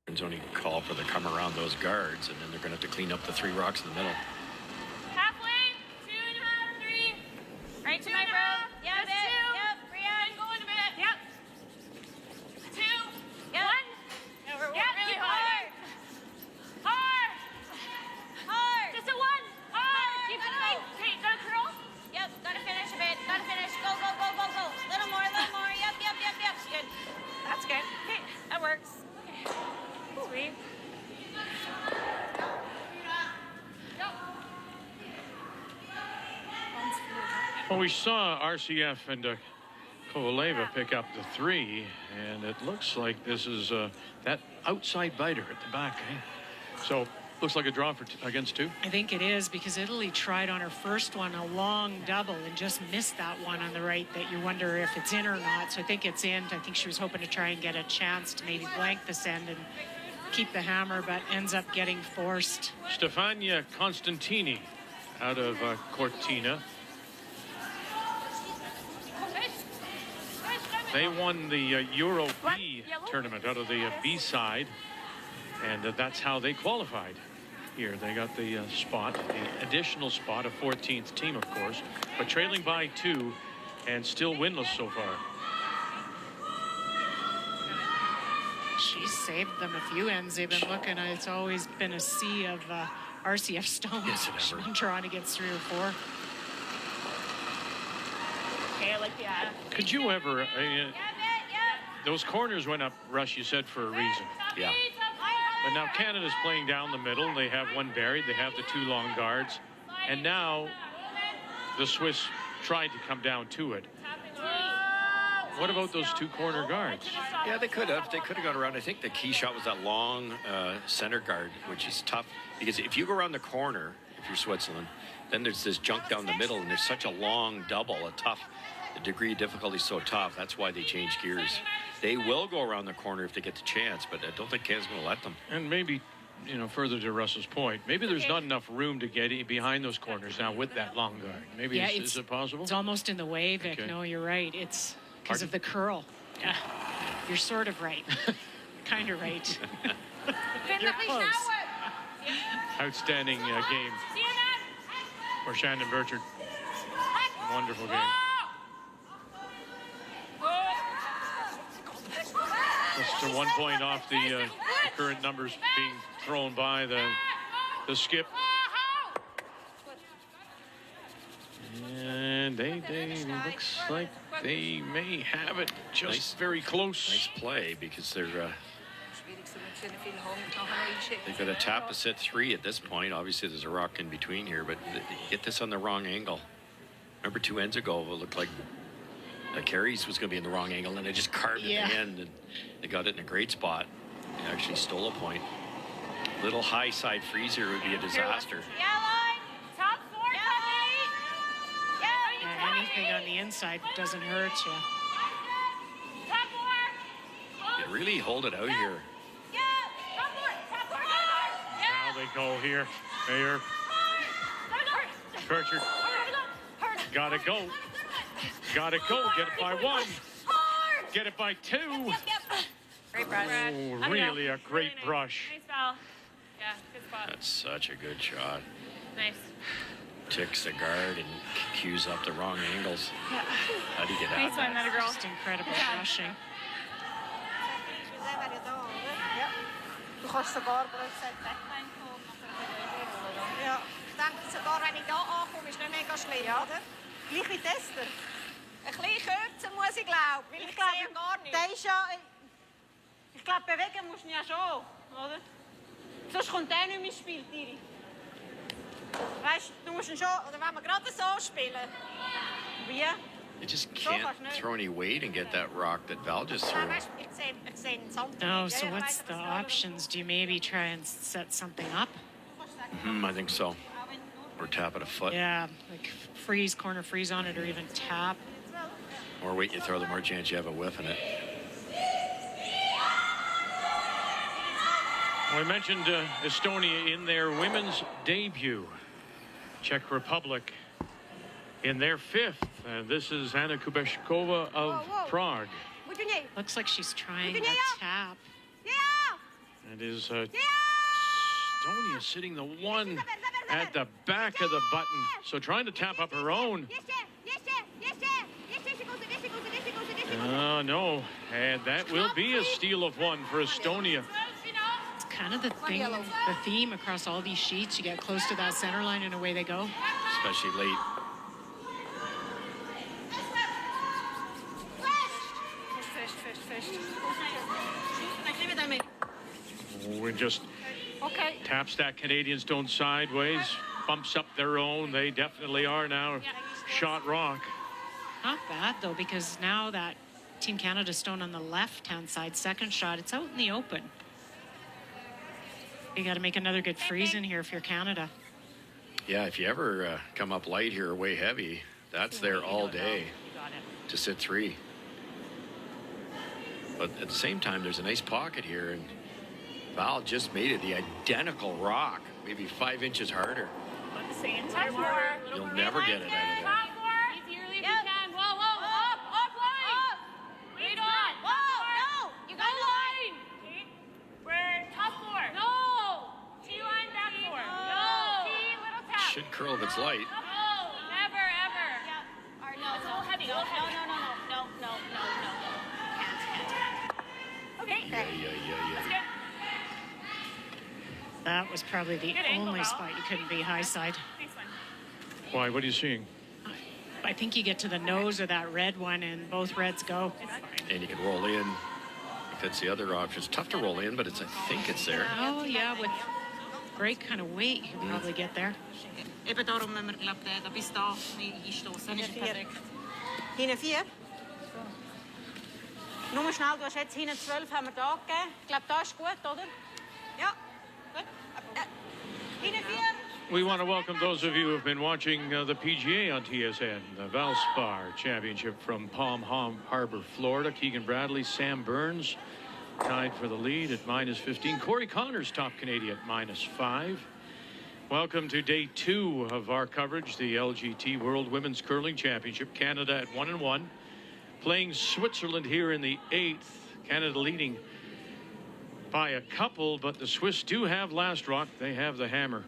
Only call for the come around those guards, and then they're going to have to clean up the 3 rocks in the middle. Halfway, 2.5, 3. Right to my bro. Yep, That's 2. Yep, Brianne. Go in a minute. Yep. 2. Yep. 1. Yeah, we're Yep, really keep hard. Hard. Hard. Just a 1. Hard. Keep it going. Okay, got a curl? Yep, gotta finish a bit. Gotta finish. Go, go, go, go, go. Little more, little more. Yep, yep, yep, yep. Good. That's good. Okay. That works. Sweet. Well, we saw RCF and Kovaleva pick up the 3, and it looks like this is that outside biter at the back. Eh? So looks like a draw for against 2. I think it is, because Italy tried on her first one a long double and just missed that one on the right that you wonder if it's in or not. So I think it's in. I think she was hoping to try and get a chance to maybe blank this end and keep the hammer, but ends up getting forced. Stefania Constantini out of Cortina. They won the Euro B tournament out of the B side, and that's how they qualified here. They got the spot, the additional spot, a 14th team, of course, but trailing by 2 and still winless so far. She's saved them a few ends. They've been looking. It's always been a sea of RCF stones. Yes, it She's ever. been trying to get 3 or 4. Okay, I like the Could you ever, those corners went up, Rush, you said, for a reason. Yeah. But now Canada's playing down the middle. They have one buried. They have the 2 long guards. And now the Swiss tried to come down to it. What about those 2 corner guards? Yeah, they could have. They could have gone around. I think the key shot was that long center guard, which is tough. Because if you go around the corner, if you're Switzerland, then there's this junk down the middle, and there's such a long double, the degree of difficulty is so tough. That's why they changed gears. They will go around the corner if they get the chance, but I don't think Canada's going to let them. And maybe, further to Russell's point, maybe there's not enough room to get behind those corners now with that long guard. Maybe Yeah, is it possible? It's almost in the way, Vic. Okay. No, you're right. It's because of the curl. Yeah, you're sort of right. Kind of right. You're close. Outstanding game for Shandon Burchard. Wonderful game. Just 1 point off the current numbers being thrown by the skip. And they looks like they may have it just very close. Nice play, because they've got a tap to set 3 at this point. Obviously, there's a rock in between here, but get this on the wrong angle. Remember 2 ends ago, it looked like Carey's was going to be in the wrong angle, and they just carved it in the end, and they got it in a great spot. They actually stole a point. Little high side freezer would be a disaster. Top 4, Yeah, anything on the inside doesn't hurt you. Top 4. They really hold it out here. Now they go here. Mayer. Burchard. Gotta go. Gotta go. Get it by 1. Get it by 2. Great brush. Oh, really a great brush. Nice foul. Yeah, good spot. That's such a good shot. Nice. Ticks the guard and cues up the wrong angles. How do you get out Nice of one, that? that girl. Just incredible rushing. Du kannst sogar blöd gesagt Backline kommen. Ja, ich denke sogar, wenn ich hier ankomme, ist nicht mega schlimm, oder? Gleich wie Tester. Ein bisschen kürzer muss ich glauben, weil ich sehe gar nicht. Der ist ja... Ich glaube, bewegen musst du ihn ja schon, oder? Sonst kommt der nicht mehr ins Spiel, Tiri. Weißt du, musst ihn schon... Oder wenn wir gerade so spielen. Wie? You just can't throw any weight and get that rock that Val just threw. Weißt du, ich sehe something. No, so what's the options? Do you maybe try and set something up? I think so. Or tap at a foot. Yeah, like freeze, corner freeze on it, or even tap. More weight you throw, the more chance you have a whiff in it. We mentioned Estonia in their women's debut. Czech Republic in their 5th. This is Anna Kubeshkova of Prague. Looks like she's trying Look a at tap. Yeah! And It is Estonia sitting the one at the back of the button. So trying to tap up her own. Oh, no. And that will be a steal of one for Estonia. It's kind of the theme across all these sheets. You get close to that center line and away they go. Especially late. Oh, and just Okay. taps that Canadian stone sideways, bumps up their own. They definitely are now shot rock. Not bad, though, because now that Team Canada stone on the left-hand side, second shot, it's out in the open. You got to make another good freeze in here if you're Canada. Yeah, if you ever come up light here or way heavy, that's there all day to sit 3. But at the same time, there's a nice pocket here, and Val just made it the identical rock, maybe 5 inches harder. About the same. Touch more. You'll never get it out of there. Top 4. Easily if you can. Whoa, whoa, up line. Lead on. Whoa, no. You got Go line. Okay. We're top 4. No. T line back 4. No. T little tap. Should curl if it's light. No. Never, ever. Yeah. Or no, It's a little heavy. No, a little heavy. no. Can't. Okay. Yeah, yeah, yeah, That's yeah. good. That was probably the Good angle, only Val. spot you couldn't be high side. Nice one. Why? What are you seeing? I think you get to the nose of that red one and both reds go. And you can roll in if it's the other option. It's tough to roll in, but it's, I think it's there. Oh, yeah, with great kind of weight, you can probably get there. Eben darum müssen wir, glaube ich, da bis da einstoßen. Ist perfekt. Hinten 4. Nur schnell, du hast jetzt hinten 12 haben wir da gegeben. Ich glaube, da ist gut, oder? Ja. Gut. Hinten 4. We want to welcome those of you who have been watching the PGA on TSN, the Valspar Championship from Palm Harbor, Florida. Keegan Bradley, Sam Burns tied for the lead at -15. Corey Connors, top Canadian, at -5. Welcome to day 2 of our coverage, the LGT World Women's Curling Championship. Canada at 1-1, playing Switzerland here in the 8th. Canada leading by a couple, but the Swiss do have last rock. They have the hammer,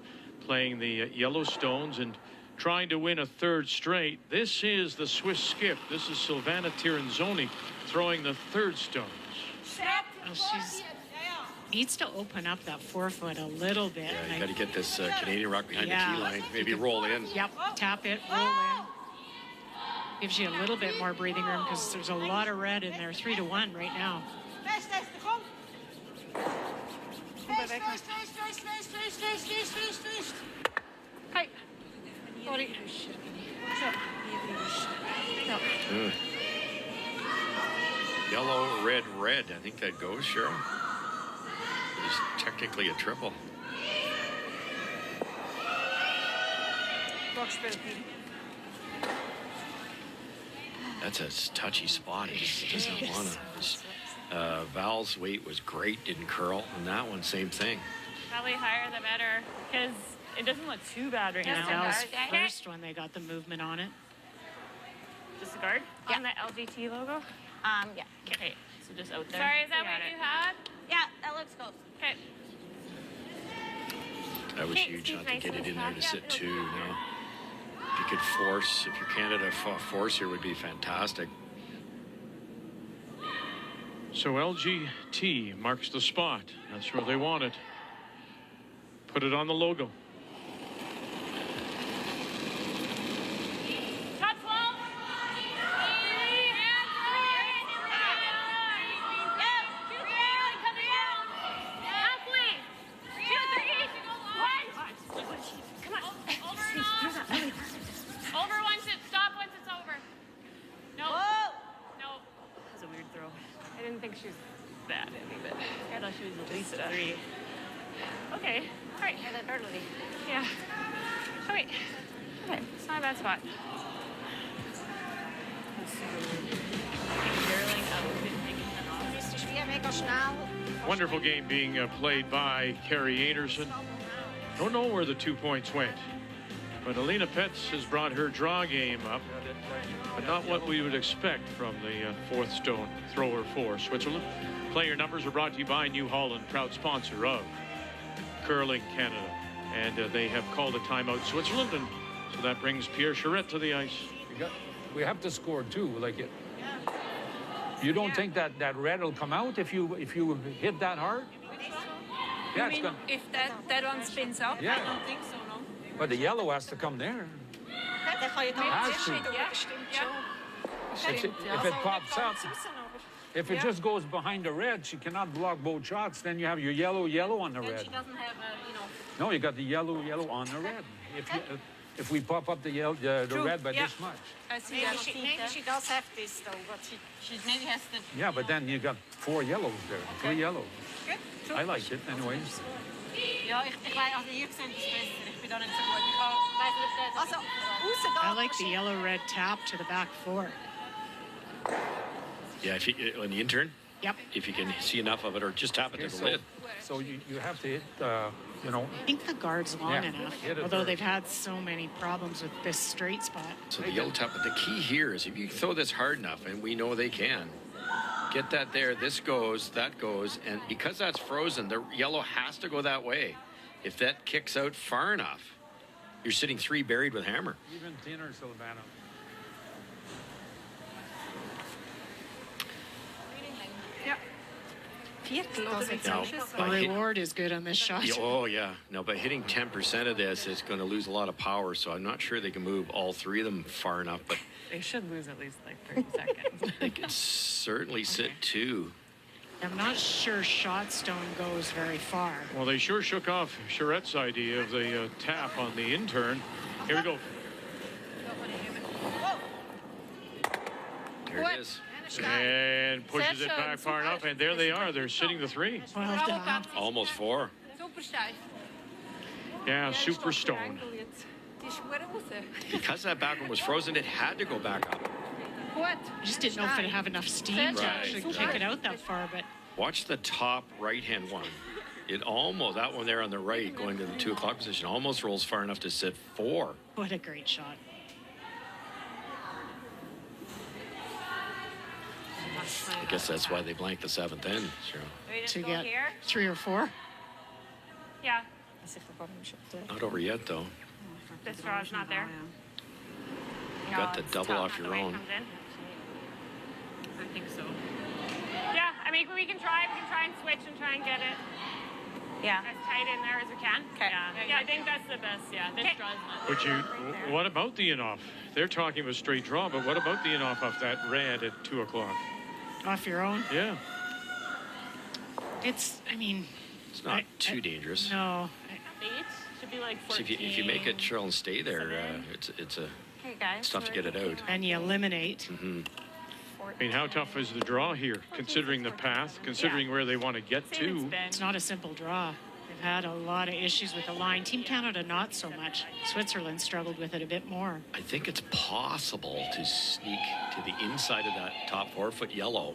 playing the Yellowstones and trying to win a 3rd straight. This is the Swiss skip. This is Silvana Tirinzoni throwing the 3rd stones. Oh, she needs to open up that forefoot a little bit. Yeah, and you got to get this Canadian rock behind Yeah. the tee line. Maybe roll in. Yep, tap it, roll in. Gives you a little bit more breathing room because there's a lot of red in there. 3-1 right now. Fest, komm. Fest. Hey. Sorry. Yellow, red, red. I think that goes, Cheryl. It's technically a triple. That's a touchy spot. It just doesn't want to. Val's weight was great, didn't curl. And that one, same thing. Probably higher the better because it doesn't look too bad right now. That was first when they got the movement on it. Disregard on the LGT logo. Yeah. Okay, so just out there. Sorry, is that what you had? Yeah, that looks good. Okay. That was huge not to get it in there to sit 2. No. If you could force, if you're Canada, force here would be fantastic. So LGT marks the spot. That's where they want it. Put it on the logo. Top 12. Come on. Over and off. Over once it stop once it's over. No. Whoa. No. That was a weird throw. I didn't think she was that heavy, but I thought she was at least a 3. Okay. All right. Yeah, the third lady. Yeah. Okay. Okay. It's not a bad spot. Darling, Ist die Schwier mega schnell. Wonderful game being played by Carrie Anderson. Don't know where the 2 points went, but Alina Petz has brought her draw game up, but not what we would expect from the 4th stone thrower for Switzerland. Player numbers are brought to you by New Holland, proud sponsor of Curling Canada. And they have called a timeout, Switzerland, and so that brings Pierre Charette to the ice. We have to score too. Like it. You don't think that red will come out if you hit that hard? Yeah, it's gonna. If that one spins up, Yeah. I don't think so, no. But the yellow has to come there. Dan kan je toch Has niet to. doen, dat stimmt schon. If it pops up, if it just goes behind the red, she cannot block both shots. Then you have your yellow on the And red. she doesn't have, No, you got the yellow on the red. If we pop up the red by this much. I see Maybe that. she does have this though, but She maybe has the... Yeah, but then you got 4 yellows there, 3 yellows. good. I like it anyways. Ja, ich weiß, also ihr seht es besser. Ich bin da nicht so gut. Ich weiß nicht, ob Also, rausgehen. I like the yellow-red tap to the back four. Yeah, if you, on the intern, Yep. if you can see enough of it, or just tap it Okay, to the lid. so you have to hit, you know, I think the guard's long Yeah, enough, hit it although there. they've had so many problems with this straight spot. So the yellow tap, but the key here is if you throw this hard enough, and we know they can, get that there, this goes, that goes, and because that's frozen, the yellow has to go that way. If that kicks out far enough, you're sitting 3 buried with hammer. even thinner, Silvana. Viertel oder wie No, sagst du es? The by hit- reward is good on this shot. yeah, oh yeah, no, but hitting 10% of this is going to lose a lot of power. So I'm not sure they can move all 3 of them far enough, but They should lose at least like 30 seconds. they could certainly sit 2. I'm not sure Shotstone goes very far. Well, they sure shook off Charette's idea of the tap on the intern. Here we go. There it is. And pushes it back far enough, and there they are. They're sitting the 3. Well done. Almost 4. Super steif. Yeah, super stone. Die ist gut raus. Because that back one was frozen, it had to go back up. Gut. I just didn't know if it'd have enough steam to Right. actually kick it out that far, but Watch the top right-hand one. It almost, that one there on the right going to the 2 o'clock position, almost rolls far enough to sit 4. what a great shot. I guess that's why they blanked the 7th end. Sure. We just To go get here. 3 or 4. Yeah, Not over yet, though. this draw's not there. You got the it's double tough off the your way it own. comes in. I think so. Yeah, I mean, we can try and switch and try and get it Ja. as tight in there as we can. Okay. Yeah, I think that's the best. Yeah, this draw's not Would you? What about the in-off? They're talking of a straight draw, but what about the in-off off that red at 2 o'clock? Off your own. Yeah. It's, I mean, It's not too dangerous. no. 8. Should be like So 14. if you make it trail and stay there, it's Hey guys. it's tough to get it out. And you eliminate. I mean, how tough is the draw here, considering the path, considering where they want to get Same to? spin. It's not a simple draw. They've had a lot of issues with the line. Team Canada, not so much. Switzerland struggled with it a bit more. I think it's possible to sneak to the inside of that top 4-foot yellow,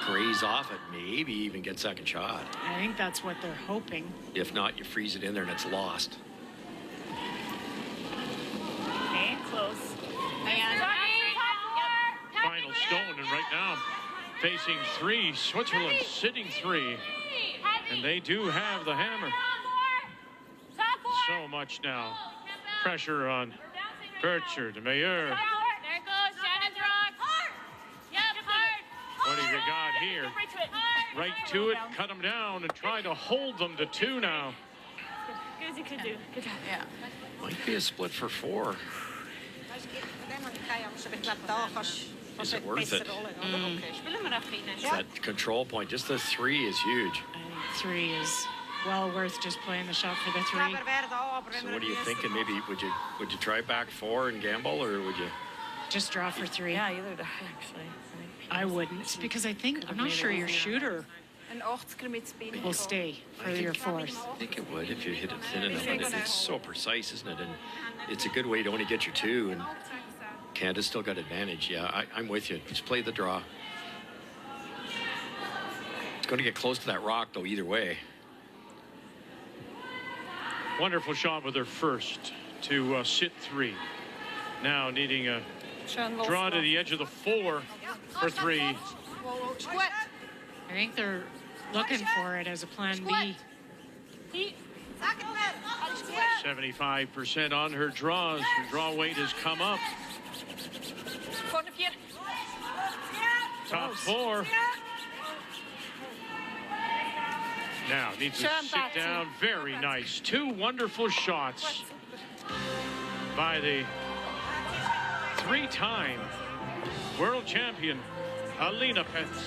graze off it, maybe even get second shot. I think that's what they're hoping. If not, you freeze it in there and it's lost. Okay, close. Final stone, and right now, facing 3, Switzerland sitting 3, and they do have the hammer. So much now. Pressure on Bercher, de Meilleur. There it goes, Shannon's rock. Yep, hard. What do you got here? Right to it, cut them down, and try to hold them to 2 now. Good as you could do. Good job. Ja. Might be a split for 4. Is it worth it? Okay, spielen wir auf Finish. That control point, just the 3 is huge. I think 3 is well worth just playing the shot for the 3. So what are you thinking? Maybe would you try back 4 and gamble, or would you? Just draw for 3. Ja, either die, actually. I wouldn't, because I think, I'm not sure your shooter Een 80er met spin. will stay for your 4th. I think it would if you hit it thin enough. But it's so precise, isn't it? And it's a good way to only get your 2. And Canada's still got advantage. Yeah, I'm with you. Just play the draw. It's going to get close to that rock, though, either way. Wonderful shot with their first to sit 3. Now needing a Oh, Schön draw to the edge of the 4 for 3. Goed. I think they're looking for it as a plan B. He, 75% on her draws. Her draw weight has come up. Vorne 4. Top 4. Now needs to Schön, sit Betsy. down. Very nice. 2 wonderful shots by the 3-time world champion Alina Pets.